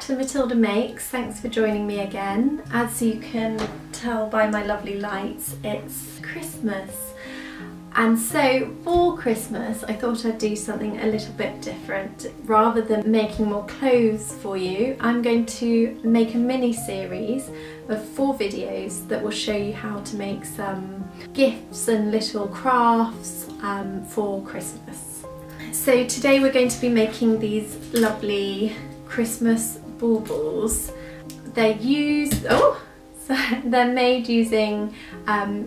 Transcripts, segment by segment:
back to Matilda Makes. Thanks for joining me again. As you can tell by my lovely lights, it's Christmas. And so for Christmas, I thought I'd do something a little bit different. Rather than making more clothes for you, I'm going to make a mini series of 4 videos that will show you how to make some gifts and little crafts for Christmas. So today we're going to be making these lovely Christmas baubles. They're made using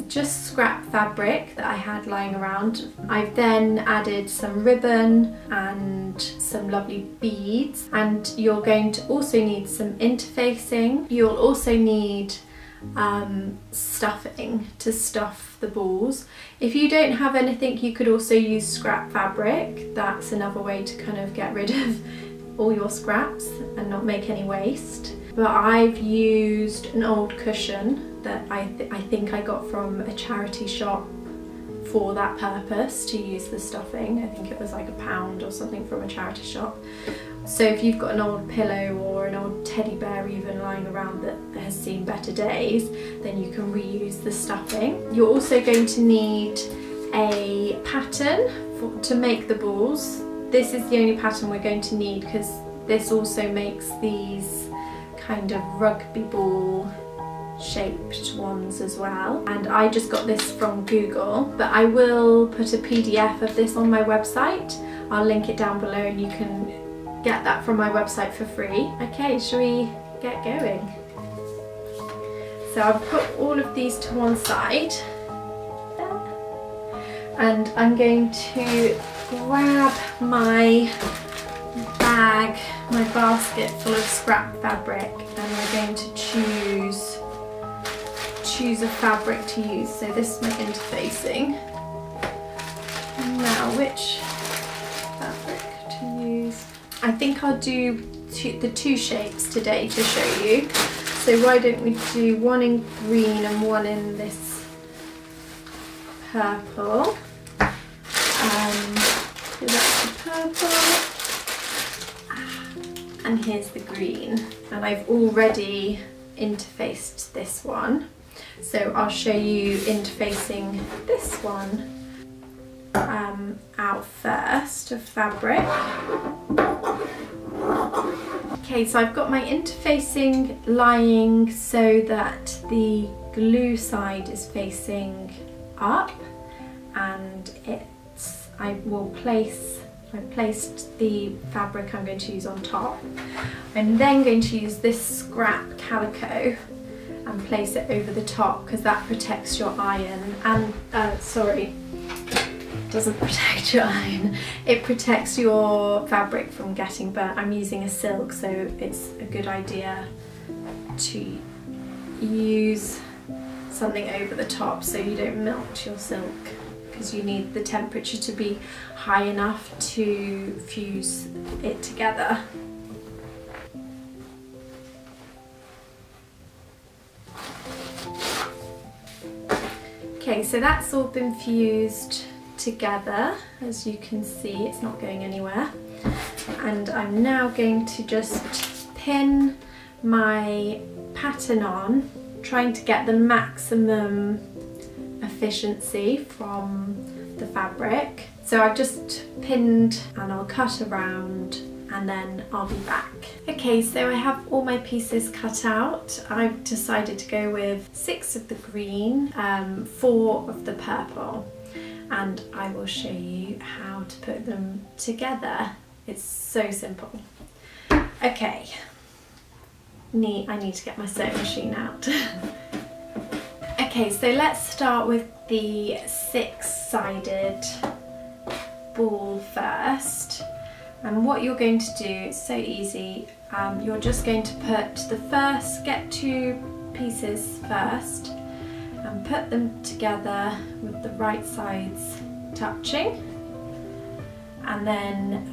just scrap fabric that I had lying around. I've then added some ribbon and some lovely beads, and you're going to also need some interfacing. You'll also need stuffing to stuff the balls. If you don't have anything, you could also use scrap fabric. That's another way to kind of get rid of all your scraps and not make any waste. But I've used an old cushion that I think I got from a charity shop for that purpose, to use the stuffing. I think it was like £1 or something from a charity shop. So if you've got an old pillow or an old teddy bear even lying around that has seen better days, then you can reuse the stuffing. You're also going to need a pattern to make the balls. This is the only pattern we're going to need because this also makes these kind of rugby ball shaped ones as well, and I just got this from Google, but I will put a PDF of this on my website. I'll link it down below and you can get that from my website for free. Okay, shall we get going? So I've put all of these to one side and I'm going to grab my bag, my basket full of scrap fabric, and we're going to choose a fabric to use. So this is my interfacing. Now, which fabric to use? I think I'll do the 2 shapes today to show you. So why don't we do one in green and one in this purple. So that's the purple. And here's the green, and I've already interfaced this one, so I'll show you interfacing this one out first of fabric. Okay, so I've got my interfacing lying so that the glue side is facing up, and I've placed the fabric I'm going to use on top. I'm then going to use this scrap calico and place it over the top because that protects your iron and, sorry, doesn't protect your iron, it protects your fabric from getting burnt. I'm using a silk, so it's a good idea to use something over the top so you don't melt your silk, because you need the temperature to be high enough to fuse it together. Okay, so that's all been fused together. As you can see, it's not going anywhere. And I'm now going to just pin my pattern on, trying to get the maximum efficiency from the fabric. So I've just pinned and I'll cut around and then I'll be back. Okay, so I have all my pieces cut out. I've decided to go with 6 of the green, 4 of the purple, and I will show you how to put them together. It's so simple. Okay, I need to get my sewing machine out. Okay, so let's start with the 6-sided ball first. And what you're going to do, it's so easy, you're just going to get 2 pieces first and put them together with the right sides touching. And then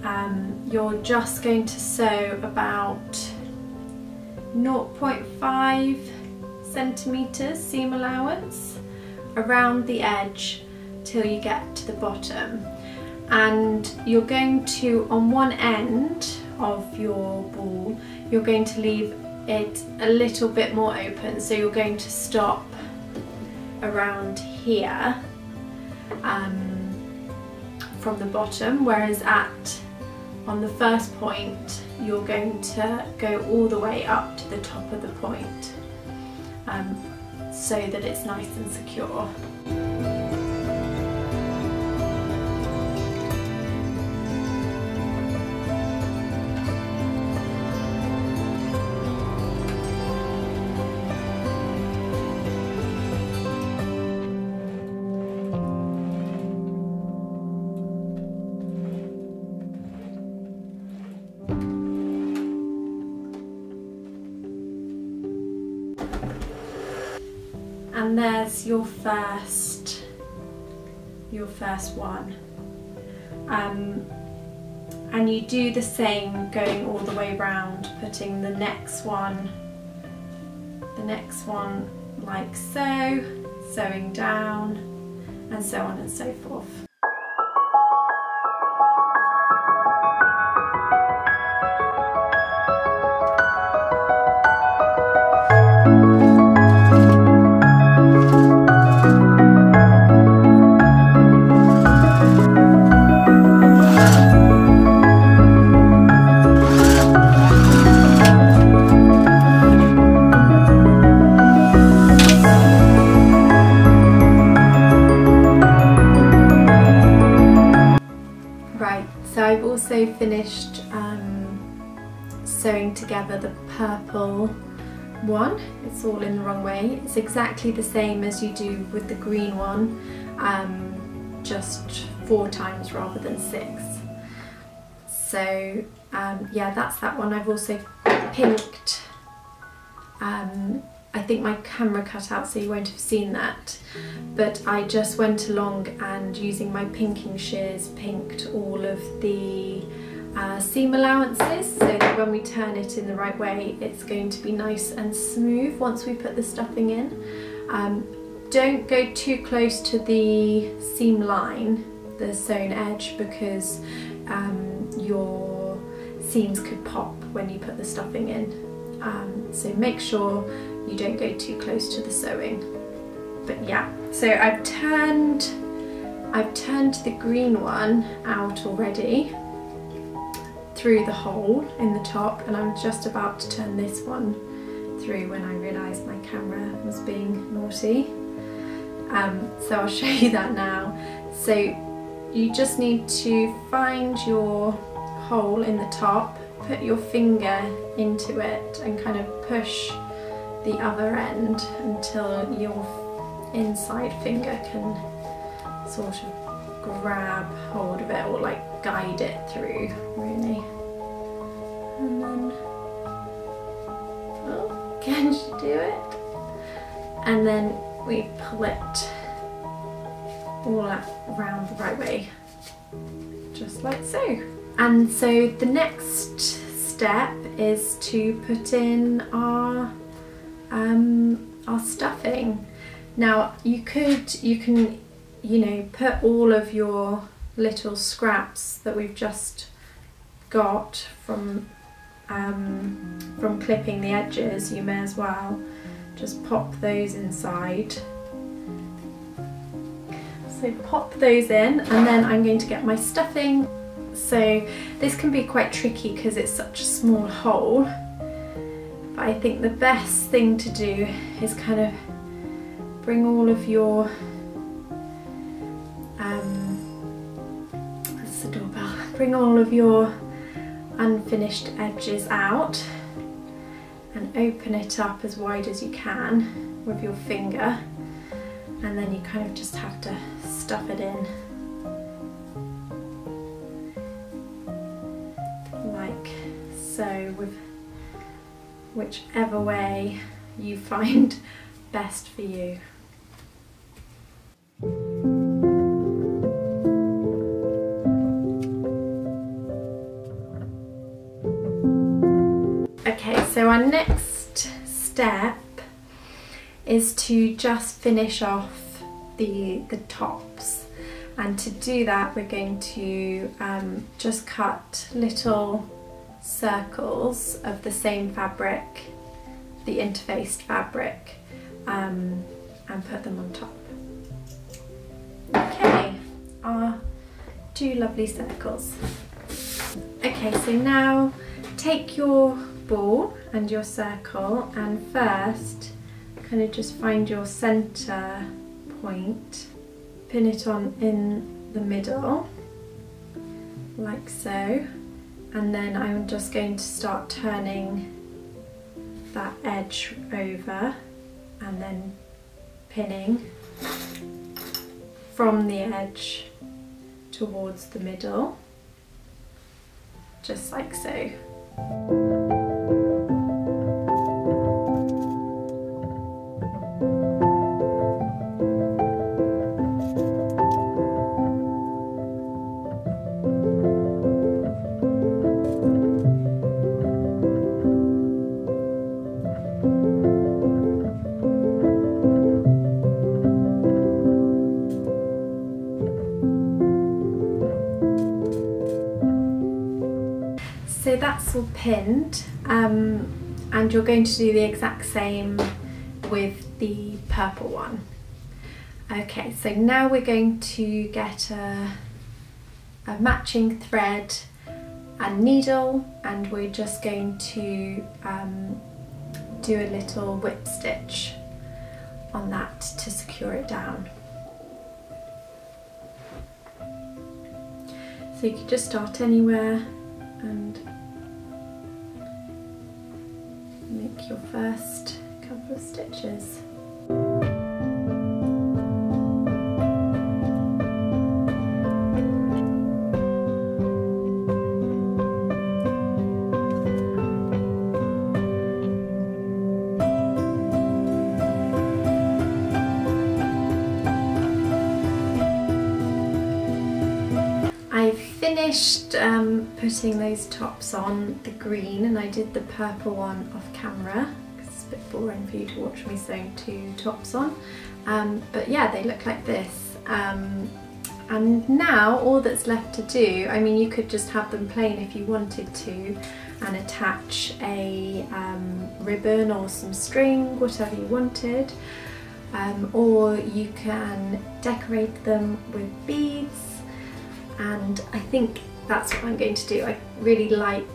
you're just going to sew about 0.5 centimeters seam allowance around the edge till you get to the bottom, and you're going to, on one end of your ball, you're going to leave it a little bit more open, so you're going to stop around here from the bottom, whereas on the first point you're going to go all the way up to the top of the point, so that it's nice and secure. And there's your first one, and you do the same going all the way round, putting the next one like so, sewing down, and so on and so forth. So I've also finished sewing together the purple one. It's all in the wrong way. It's exactly the same as you do with the green one, just 4 times rather than 6. So yeah, that's that one. I've also pinked, I think my camera cut out so you won't have seen that, but I just went along and using my pinking shears pinked all of the seam allowances, so that when we turn it in the right way it's going to be nice and smooth once we put the stuffing in. Don't go too close to the seam line, the sewn edge, because your seams could pop when you put the stuffing in. So make sure you don't go too close to the sewing. But yeah, so I've turned the green one out already through the hole in the top, and I'm just about to turn this one through when I realised my camera was being naughty. So I'll show you that now. So you just need to find your hole in the top, put your finger into it and kind of push the other end until your inside finger can sort of grab hold of it, or like guide it through, really. And then, oh, can you do it? And then we pull it all around the right way, just like so. And so the next step is to put in our stuffing. Now you can put all of your little scraps that we've just got from clipping the edges, you may as well just pop those inside. So pop those in, and then I'm going to get my stuffing. So this can be quite tricky because it's such a small hole, but I think the best thing to do is kind of bring all of your that's the doorbell. Bring all of your unfinished edges out and open it up as wide as you can with your finger, and then you kind of just have to stuff it in like so, with whichever way you find best for you. Okay, so our next step is to just finish off the tops, and to do that we're going to just cut little circles of the same fabric, the interfaced fabric, and put them on top. Okay, our 2 lovely circles. Okay, so now take your ball and your circle, and first kind of just find your center point, pin it on in the middle like so, and then I'm just going to start turning that edge over and then pinning from the edge towards the middle, just like so. So that's all pinned, and you're going to do the exact same with the purple one. Okay, so now we're going to get a matching thread and needle, and we're just going to do a little whip stitch on that to secure it down. So you can just start anywhere and make your first couple of stitches. I finished putting those tops on the green, and I did the purple one off camera because it's a bit boring for you to watch me sewing 2 tops on. But yeah, they look like this. And now all that's left to do, I mean, you could just have them plain if you wanted to, and attach a ribbon or some string, whatever you wanted. Or you can decorate them with beads. And I think that's what I'm going to do. I really like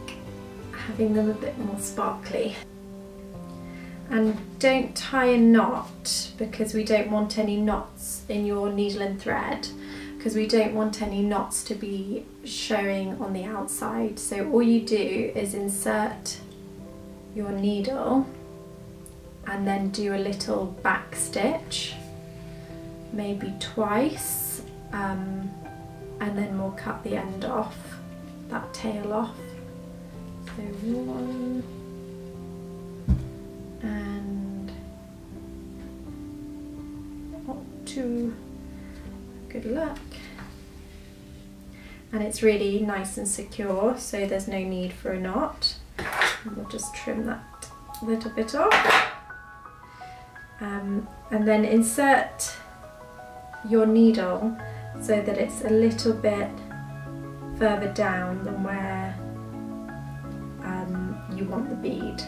having them a bit more sparkly. And don't tie a knot, because we don't want any knots in your needle and thread, because we don't want any knots to be showing on the outside. So all you do is insert your needle and then do a little back stitch, maybe twice, and then we'll cut the end off, that tail off. So 1 and 2, good luck. And it's really nice and secure, so there's no need for a knot. And we'll just trim that little bit off. And then insert your needle so that it's a little bit further down than where you want the bead.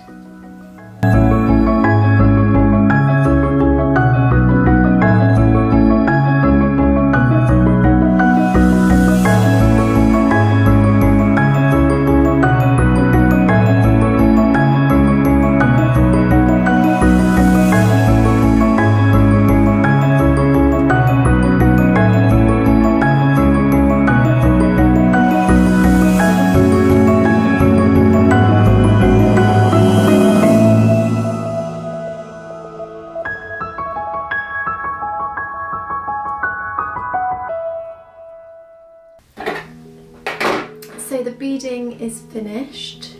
So the beading is finished.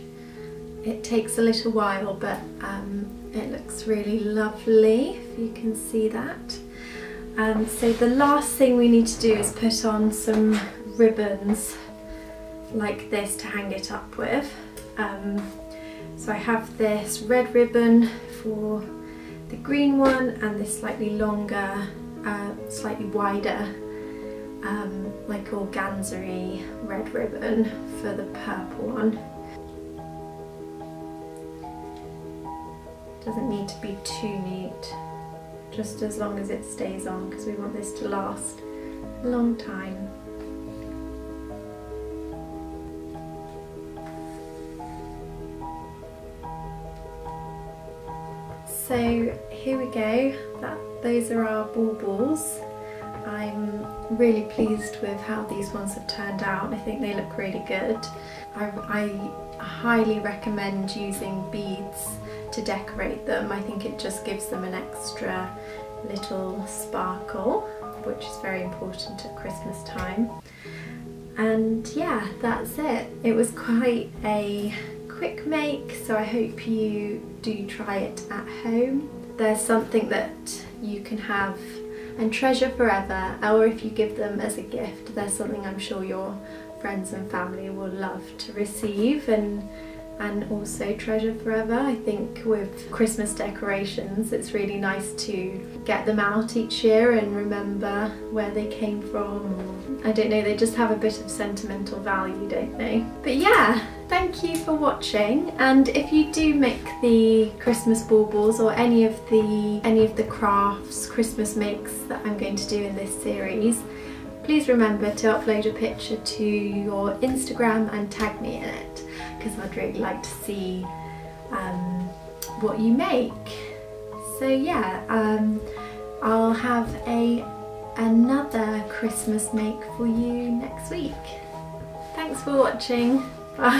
It takes a little while, but it looks really lovely, if you can see that. So the last thing we need to do is put on some ribbons like this to hang it up with. So I have this red ribbon for the green one, and this slightly longer, slightly wider, like organza-y red ribbon for the purple one. Doesn't need to be too neat, just as long as it stays on, because we want this to last a long time. So here we go, those are our baubles. I'm really pleased with how these ones have turned out. I think they look really good. I highly recommend using beads to decorate them. I think it just gives them an extra little sparkle, which is very important at Christmas time. And yeah, that's it. It was quite a quick make, so I hope you do try it at home. There's something that you can have and treasure forever, or if you give them as a gift, there's something I'm sure your friends and family will love to receive and also treasure forever. I think with Christmas decorations it's really nice to get them out each year and remember where they came from. I don't know, they just have a bit of sentimental value, don't they? But yeah, thank you for watching, and if you do make the Christmas baubles or any of the crafts, Christmas makes that I'm going to do in this series, please remember to upload a picture to your Instagram and tag me in it, because I'd really like to see what you make. So yeah, I'll have another Christmas make for you next week. Thanks for watching. Bye.